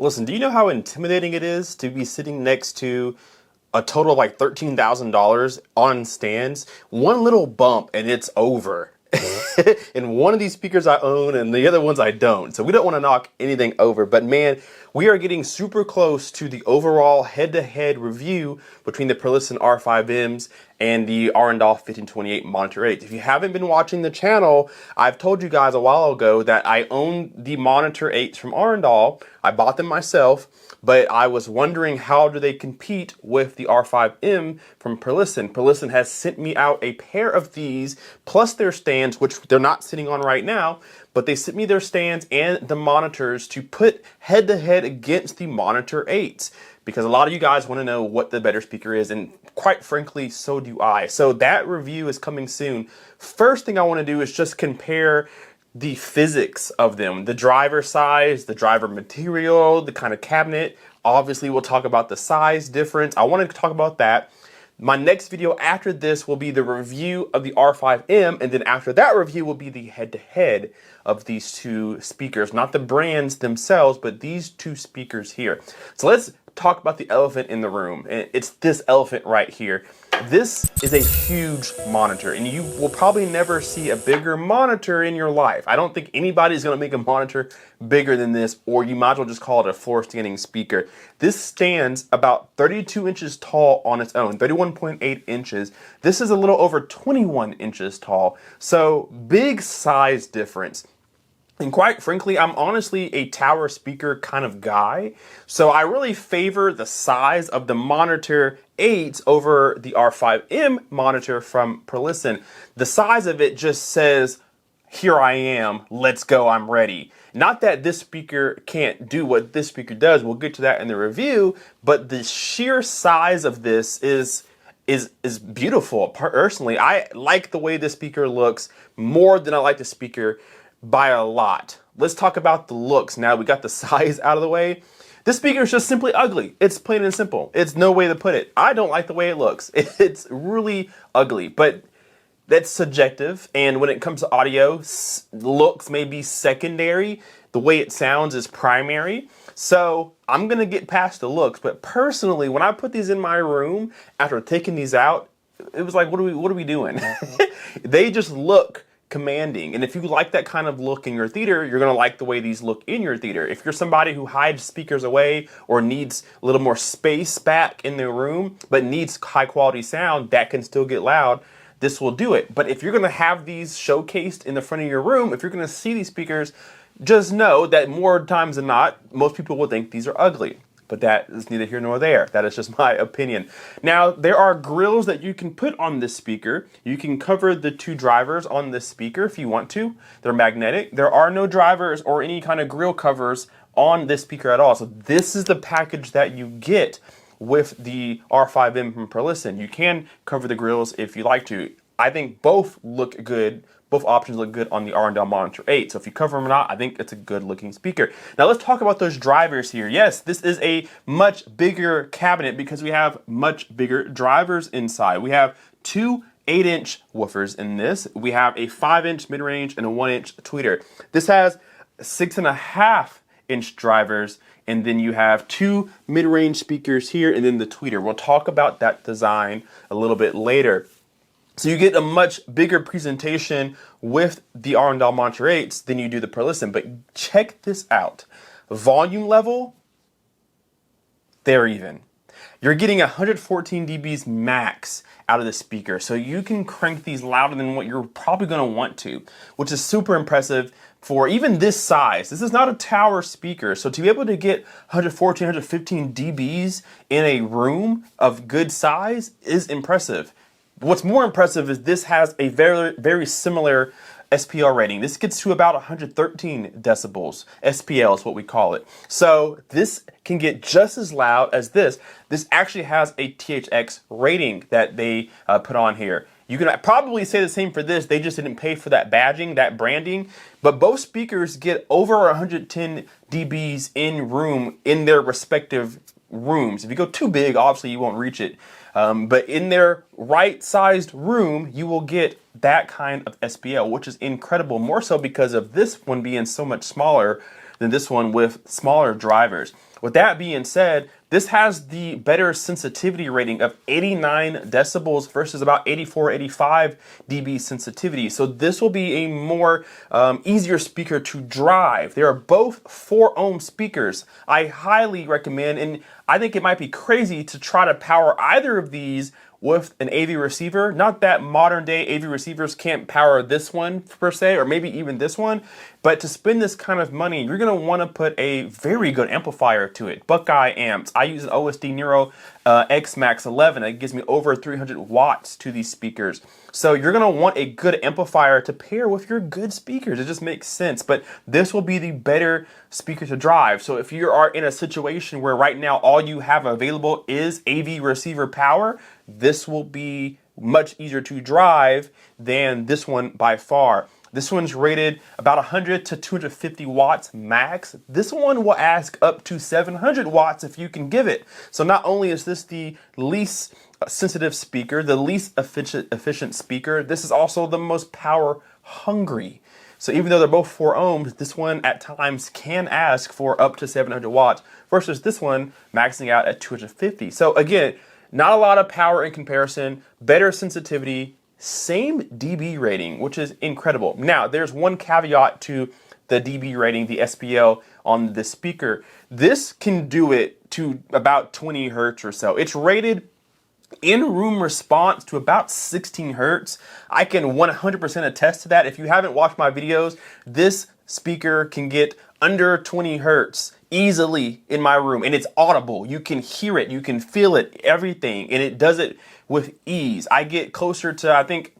Listen, do you know how intimidating it is to be sitting next to a total of like $13,000 on stands? One little bump and it's over. And one of these speakers I own and the other ones I don't. So we don't want to knock anything over. But man, we are getting super close to the overall head-to-head review between the Perlisten R5Ms and the Arendal 1528 Monitor 8. If you haven't been watching the channel, I've told you guys a while ago that I own the Monitor 8s from Arendal. I bought them myself, but I was wondering how do they compete with the R5M from Perlisten. Perlisten has sent me out a pair of these, plus their stands, which they're not sitting on right now, but they sent me their stands and the monitors to put head-to-head against the Monitor 8s. Because a lot of you guys want to know what the better speaker is, and quite frankly, so do I. So that review is coming soon. First thing I want to do is just compare the physics of them, the driver size, the driver material, the kind of cabinet. Obviously, we'll talk about the size difference. I want to talk about that. My next video after this will be the review of the R5M, and then after that review will be the head-to-head of these two speakers. Not the brands themselves, but these two speakers here. So let's talk about the elephant in the room. It's this elephant right here. This is a huge monitor, and you will probably never see a bigger monitor in your life. I don't think anybody's going to make a monitor bigger than this, or you might as well just call it a floor standing speaker. This stands about 32 inches tall on its own, 31.8 inches. This is a little over 21 inches tall, so big size difference. And quite frankly, I'm honestly a tower speaker kind of guy. So I really favor the size of the Monitor 8 over the R5M monitor from Perlisten. The size of it just says, here I am, let's go, I'm ready. Not that this speaker can't do what this speaker does, we'll get to that in the review, but the sheer size of this is beautiful. Personally, I like the way this speaker looks more than I like the speaker by a lot. Let's talk about the looks now. We got the size out of the way. This speaker is just simply ugly. It's plain and simple. It's no way to put it. I don't like the way it looks. It's really ugly, but that's subjective. And when it comes to audio, looks may be secondary. The way it sounds is primary. So I'm gonna get past the looks, but personally, when I put these in my room after taking these out, it was like, what are we doing? They just look commanding. And if you like that kind of look in your theater, you're going to like the way these look in your theater. If you're somebody who hides speakers away or needs a little more space back in their room, but needs high quality sound that can still get loud, this will do it. But if you're going to have these showcased in the front of your room, if you're going to see these speakers, just know that more times than not, most people will think these are ugly. But that is neither here nor there. That is just my opinion. Now, there are grills that you can put on this speaker. You can cover the two drivers on this speaker if you want to. They're magnetic. There are no drivers or any kind of grill covers on this speaker at all. So this is the package that you get with the R5M from Perlisten. You can cover the grills if you like to. I think both look good. Both options look good on the Arendal Monitor 8. So if you cover them or not, I think it's a good looking speaker. Now let's talk about those drivers here. Yes, this is a much bigger cabinet because we have much bigger drivers inside. We have two 8-inch woofers in this. We have a 5-inch mid-range and a 1-inch tweeter. This has 6.5-inch drivers, and then you have two mid-range speakers here and then the tweeter. We'll talk about that design a little bit later. So you get a much bigger presentation with the Arendal Monitor 8s than you do the Perlisten. But check this out. Volume level, they're even. You're getting 114 dBs max out of the speaker. So you can crank these louder than what you're probably going to want to, which is super impressive for even this size. This is not a tower speaker. So to be able to get 114, 115 dBs in a room of good size is impressive. What's more impressive is this has a very similar SPL rating. This gets to about 113 decibels. SPL is what we call it. So this can get just as loud as this. This actually has a THX rating that they put on here. You can probably say the same for this. They just didn't pay for that badging, that branding. But both speakers get over 110 dBs in room in their respective rooms. If you go too big, obviously you won't reach it. But in their right-sized room, you will get that kind of SPL, which is incredible, more so because of this one being so much smaller than this one with smaller drivers. With that being said, this has the better sensitivity rating of 89 decibels versus about 84, 85 dB sensitivity. So this will be a more easier speaker to drive. They are both 4 ohm speakers. I highly recommend, and I think it might be crazy to try to power either of these with an AV receiver. Not that modern day AV receivers can't power this one per se, or maybe even this one, but to spend this kind of money, you're gonna wanna put a very good amplifier to it. Buckeye amps. I use an OSD Nero X Max 11. It gives me over 300 watts to these speakers. So you're gonna want a good amplifier to pair with your good speakers. It just makes sense, but this will be the better speaker to drive. So if you are in a situation where right now all you have available is AV receiver power, this will be much easier to drive than this one by far. This one's rated about 100 to 250 watts max. This one will ask up to 700 watts if you can give it. So not only is this the least sensitive speaker, the least efficient speaker, this is also the most power hungry. So even though they're both 4 ohms, this one at times can ask for up to 700 watts versus this one maxing out at 250. So again, not a lot of power in comparison, better sensitivity, same dB rating, which is incredible. Now, there's one caveat to the dB rating, the SPL on this speaker. This can do it to about 20 hertz or so. It's rated in-room response to about 16 hertz. I can 100% attest to that. If you haven't watched my videos, this speaker can get under 20 hertz easily in my room, and it's audible. You can hear it, you can feel it, everything, and it does it with ease. I get closer to, I think,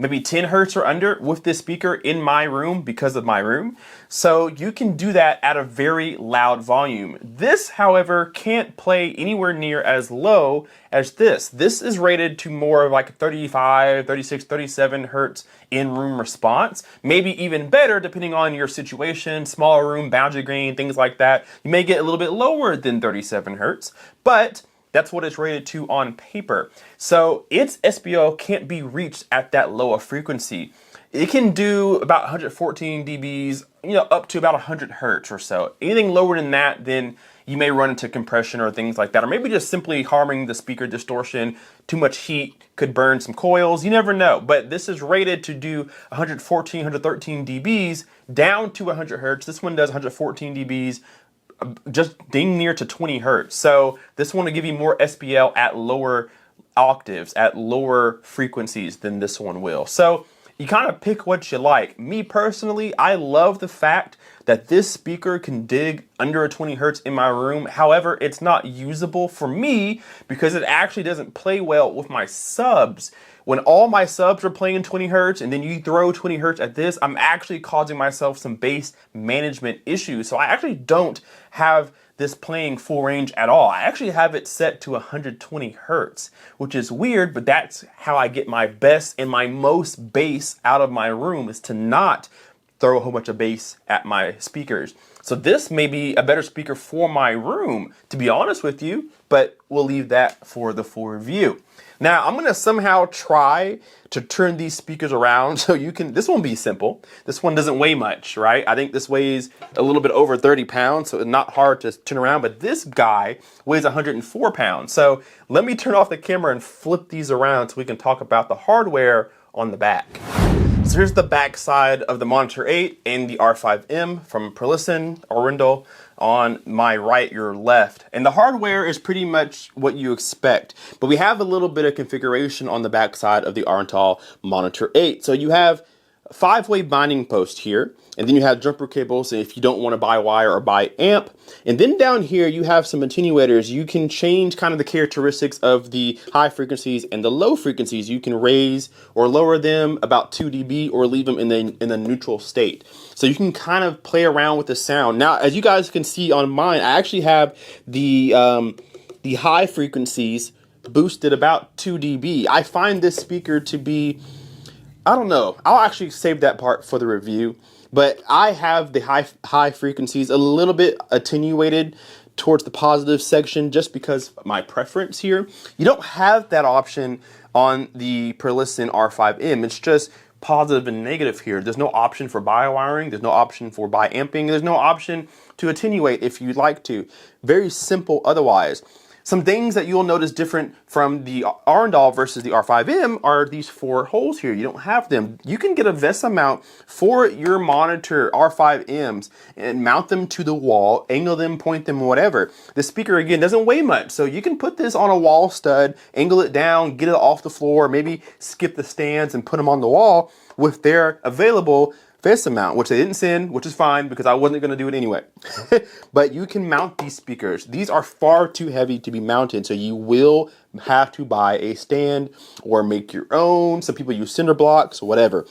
maybe 10 hertz or under with this speaker in my room because of my room. So you can do that at a very loud volume. This, however, can't play anywhere near as low as this. This is rated to more of like 35, 36, 37 hertz in-room response. Maybe even better depending on your situation, smaller room, boundary gain, things like that. You may get a little bit lower than 37 hertz, but that's what it's rated to on paper. So its SPL can't be reached at that lower frequency. It can do about 114 dBs, up to about 100 hertz or so. Anything lower than that, then you may run into compression or things like that, or maybe just simply harming the speaker distortion. Too much heat could burn some coils. You never know. But this is rated to do 114, 113 dBs down to 100 hertz. This one does 114 dBs just ding near to 20 hertz. So this one will give you more SPL at lower octaves, at lower frequencies than this one will. So you kind of pick what you like. Me personally, I love the fact that this speaker can dig under 20 hertz in my room. However, it's not usable for me because it actually doesn't play well with my subs. When all my subs are playing 20 hertz and then you throw 20 hertz at this, I'm actually causing myself some bass management issues. So I actually don't have this playing full range at all. I actually have it set to 120 hertz, which is weird, but that's how I get my best and my most bass out of my room, is to not throw a whole bunch of bass at my speakers. So this may be a better speaker for my room, to be honest with you, but we'll leave that for the full review. Now, I'm gonna somehow try to turn these speakers around so you can, this one will be simple. This one doesn't weigh much, right? I think this weighs a little bit over 30 pounds, so it's not hard to turn around, but this guy weighs 104 pounds. So let me turn off the camera and flip these around so we can talk about the hardware on the back. So here's the back side of the Monitor 8 and the R5M from Perlisten, Arendal. On my right, your left. And the hardware is pretty much what you expect, but we have a little bit of configuration on the back side of the Arendal Monitor 8. So you have a 5-way binding post here, and then you have jumper cables if you don't want to buy wire or buy amp. And then down here you have some attenuators. You can change kind of the characteristics of the high frequencies and the low frequencies. You can raise or lower them about 2 dB or leave them in the neutral state. So you can kind of play around with the sound. Now, as you guys can see on mine, I actually have the high frequencies boosted about 2 dB. I find this speaker to be, I don't know, I'll actually save that part for the review, but I have the high frequencies a little bit attenuated towards the positive section just because of my preference here. You don't have that option on the Perlisten R5M. It's just positive and negative here. There's no option for bi-wiring. There's no option for bi-amping. There's no option to attenuate if you'd like to. Very simple otherwise. Some things that you'll notice different from the Arendal versus the R5M are these 4 holes here. You don't have them. You can get a VESA mount for your monitor R5Ms and mount them to the wall, angle them, point them, whatever. The speaker, again, doesn't weigh much, so you can put this on a wall stud, angle it down, get it off the floor, maybe skip the stands and put them on the wall with their available VESA mount, which they didn't send, which is fine because I wasn't going to do it anyway. But you can mount these speakers. These are far too heavy to be mounted, so you will have to buy a stand or make your own. Some people use cinder blocks, whatever.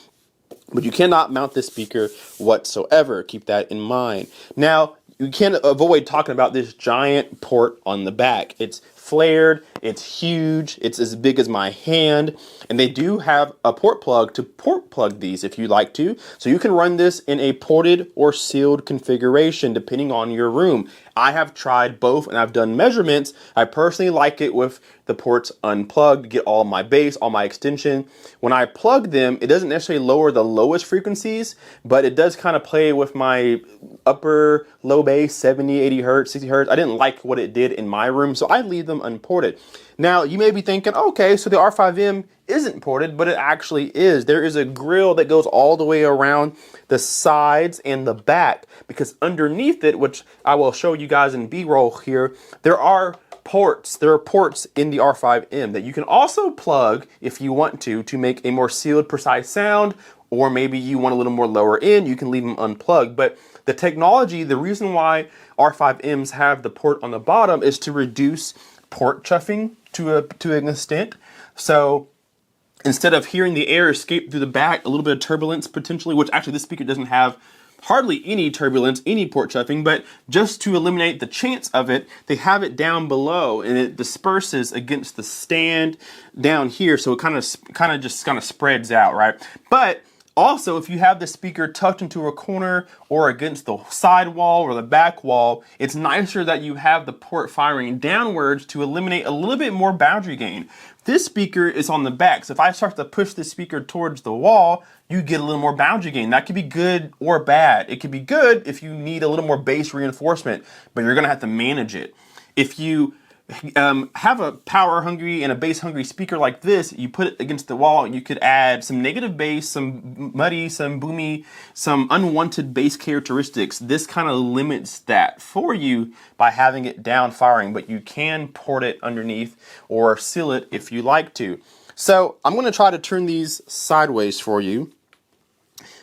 But you cannot mount this speaker whatsoever. Keep that in mind. Now, you can't avoid talking about this giant port on the back. It's flared, it's huge, it's as big as my hand, and they do have a port plug to port plug these if you like to. So you can run this in a ported or sealed configuration depending on your room. I have tried both and I've done measurements. I personally like it with the ports unplugged to get all my bass, all my extension. When I plug them, it doesn't necessarily lower the lowest frequencies, but it does kind of play with my upper low bass, 70, 80 hertz, 60 hertz. I didn't like what it did in my room, so I leave them unported. Now, you may be thinking, okay, so the R5M isn't ported, but it actually is. There is a grill that goes all the way around the sides and the back, because underneath it, which I will show you guys in B-roll here, there are ports. There are ports in the R5M that you can also plug if you want to make a more sealed, precise sound, or maybe you want a little more lower end, you can leave them unplugged. But the technology, the reason why R5Ms have the port on the bottom is to reduce port chuffing to an extent. So instead of hearing the air escape through the back, a little bit of turbulence potentially, which actually this speaker doesn't have hardly any turbulence, any port chuffing, but just to eliminate the chance of it, they have it down below and it disperses against the stand down here. So it kind of spreads out, right? But also, if you have the speaker tucked into a corner or against the side wall or the back wall, it's nicer that you have the port firing downwards to eliminate a little bit more boundary gain. This speaker is on the back, so if I start to push the speaker towards the wall, you get a little more boundary gain. That could be good or bad. It could be good if you need a little more bass reinforcement, but you're gonna have to manage it. If you have a power hungry and a bass hungry speaker like this, you put it against the wall, you could add some negative bass, some muddy, some boomy, some unwanted bass characteristics. This kind of limits that for you by having it down firing, but you can port it underneath or seal it if you like to. So I'm going to try to turn these sideways for you.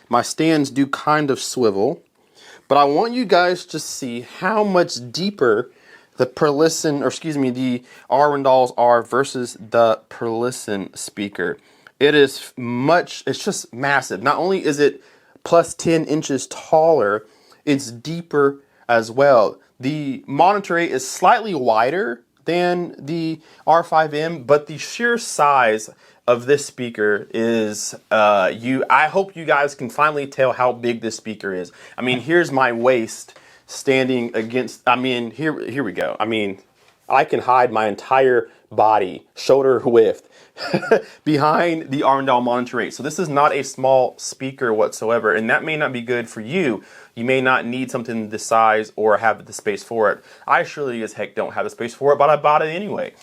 My stands do kind of swivel, but I want you guys to see how much deeper the Perlisten, or excuse me, the Arendals are versus the Perlisten speaker. It is it's just massive. Not only is it plus 10 inches taller, it's deeper as well. The monitor is slightly wider than the R5M, but the sheer size of this speaker is, I hope you guys can finally tell how big this speaker is. I mean, here's my waist standing against, here we go. I mean, I can hide my entire body, shoulder width, behind the Arendal monitor 8. So this is not a small speaker whatsoever, and that may not be good for you. You may not need something this size or have the space for it. I surely as heck don't have the space for it, but I bought it anyway.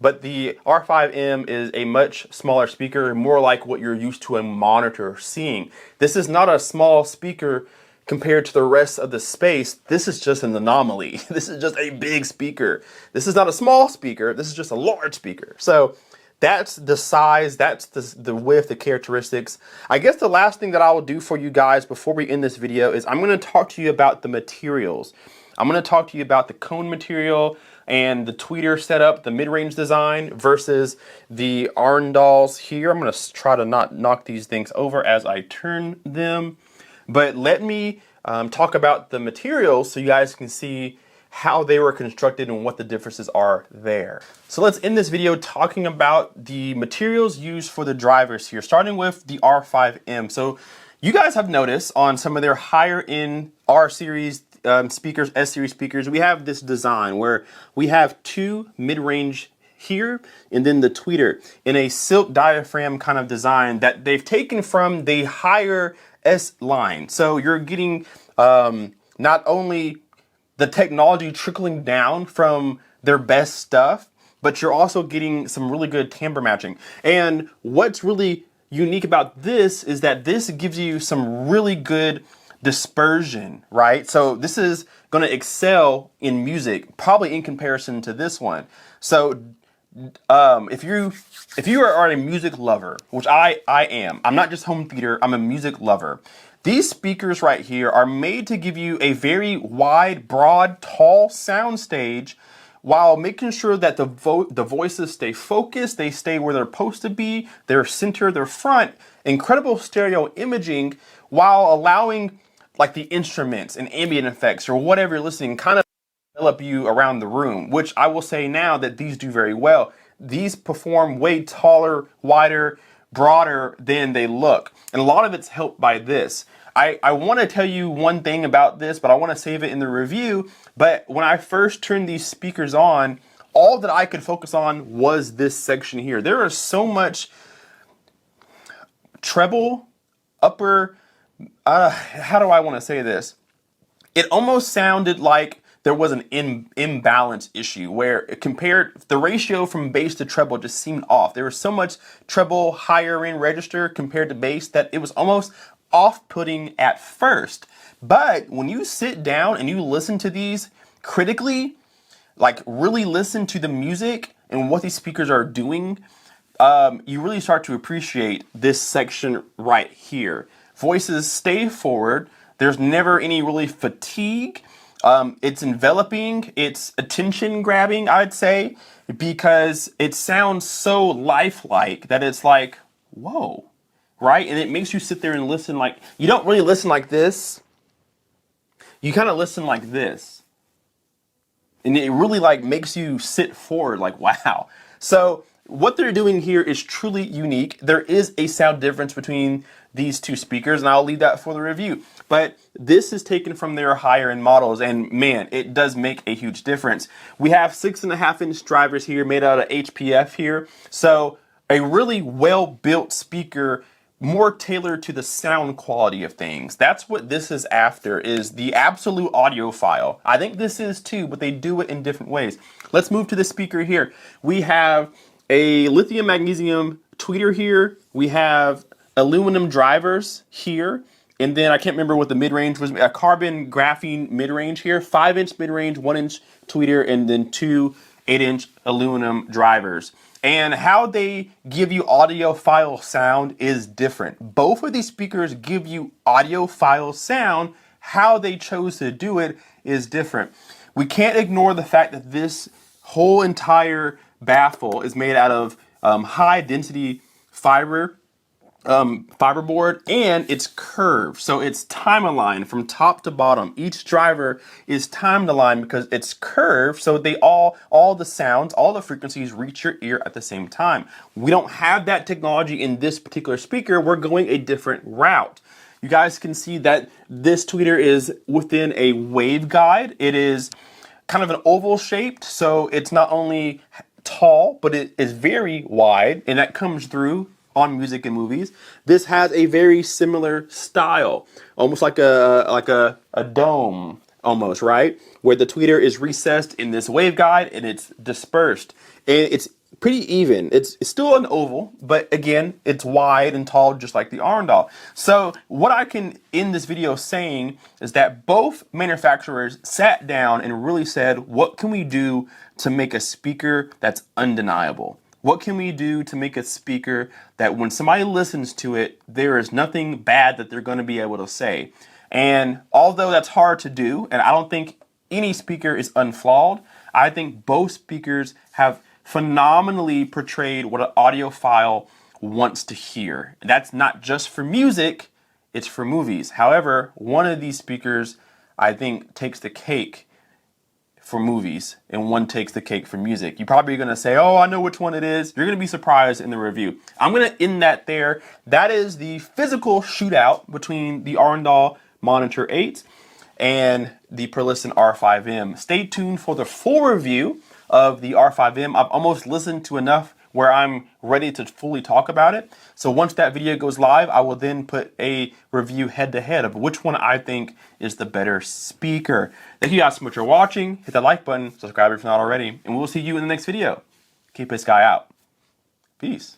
But the R5M is a much smaller speaker, more like what you're used to a monitor seeing. This is not a small speaker compared to the rest of the space. This is just an anomaly. This is just a big speaker. This is not a small speaker. This is just a large speaker. So that's the size, that's the width, the characteristics. I guess the last thing that I will do for you guys before we end this video is I'm going to talk to you about the materials. I'm going to talk to you about the cone material and the tweeter setup, the mid-range design versus the Arendals here. I'm going to try to not knock these things over as I turn them. But let me talk about the materials so you guys can see how they were constructed and what the differences are there. So let's end this video talking about the materials used for the drivers here, starting with the R5M. So you guys have noticed on some of their higher end R series speakers, S series speakers, we have this design where we have two mid-range here, and then the tweeter in a silk diaphragm kind of design that they've taken from the higher S line. So you're getting not only the technology trickling down from their best stuff, but you're also getting some really good timbre matching. And what's really unique about this is that this gives you some really good dispersion, right? So this is going to excel in music, probably in comparison to this one. So if you are a music lover, which I am, I'm not just home theater, I'm a music lover. These speakers right here are made to give you a very wide, broad, tall sound stage while making sure that the voices stay focused, they stay where they're supposed to be, they're center, they're front, incredible stereo imaging, while allowing like the instruments and ambient effects or whatever you're listening kind of develop you around the room, which I will say now that these do very well. These perform way taller, wider, broader than they look. And a lot of it's helped by this. I want to tell you one thing about this, but I want to save it in the review. But when I first turned these speakers on, all that I could focus on was this section here. There is so much treble, upper, how do I want to say this? It almost sounded like there was an imbalance issue where the ratio from bass to treble just seemed off. There was so much treble higher in register compared to bass that it was almost off-putting at first. But when you sit down and you listen to these critically, like really listen to the music and what these speakers are doing, you really start to appreciate this section right here. Voices stay forward. There's never any really fatigue. It's enveloping, it's attention grabbing, I'd say, because it sounds so lifelike that it's like, whoa, right? And it makes you sit there and listen like, you don't really listen like this. You kind of listen like this. And it really like makes you sit forward like, wow. So what they're doing here is truly unique. There is a sound difference between these two speakers, and I'll leave that for the review. But this is taken from their higher end models, and man, it does make a huge difference. We have 6.5-inch drivers here made out of HPF here. So a really well-built speaker, more tailored to the sound quality of things. That's what this is after, is the absolute audiophile. I think this is too, but they do it in different ways. Let's move to the speaker here. We have a lithium magnesium tweeter here. We have aluminum drivers here. And then I can't remember what the mid-range was, a carbon graphene mid-range here, 5-inch mid-range, 1-inch tweeter, and then 2 8-inch aluminum drivers. And how they give you audiophile sound is different. Both of these speakers give you audiophile sound. How they chose to do it is different. We can't ignore the fact that this whole entire baffle is made out of high density fiberboard, and it's curved, so it's time aligned from top to bottom. Each driver is timed aligned because it's curved, so they all the sounds, all the frequencies reach your ear at the same time. We don't have that technology in this particular speaker. We're going a different route. You guys can see that this tweeter is within a waveguide. It is kind of an oval shaped, so it's not only tall, but it is very wide, and that comes through on music and movies. This has a very similar style, almost like a dome, almost, right? Where the tweeter is recessed in this waveguide and it's dispersed. And it's pretty even. It's still an oval, but again, it's wide and tall, just like the Arendal. So what I can end this video saying is that both manufacturers sat down and really said, what can we do to make a speaker that's undeniable? What can we do to make a speaker that when somebody listens to it, there is nothing bad that they're going to be able to say? And although that's hard to do, and I don't think any speaker is unflawed, I think both speakers have phenomenally portrayed what an audiophile wants to hear. And that's not just for music, it's for movies. However, one of these speakers, I think, takes the cake for movies, and one takes the cake for music. You're probably going to say, oh, I know which one it is. You're going to be surprised in the review. I'm going to end that there. That is the physical shootout between the Arendal Monitor 8 and the Perlisten R5M. Stay tuned for the full review of the R5M. I've almost listened to enough where I'm ready to fully talk about it. So once that video goes live, I will then put a review head-to-head of which one I think is the better speaker. Thank you guys so much for watching. Hit that like button, subscribe if you're not already, and we'll see you in the next video. Keep this guy out. Peace.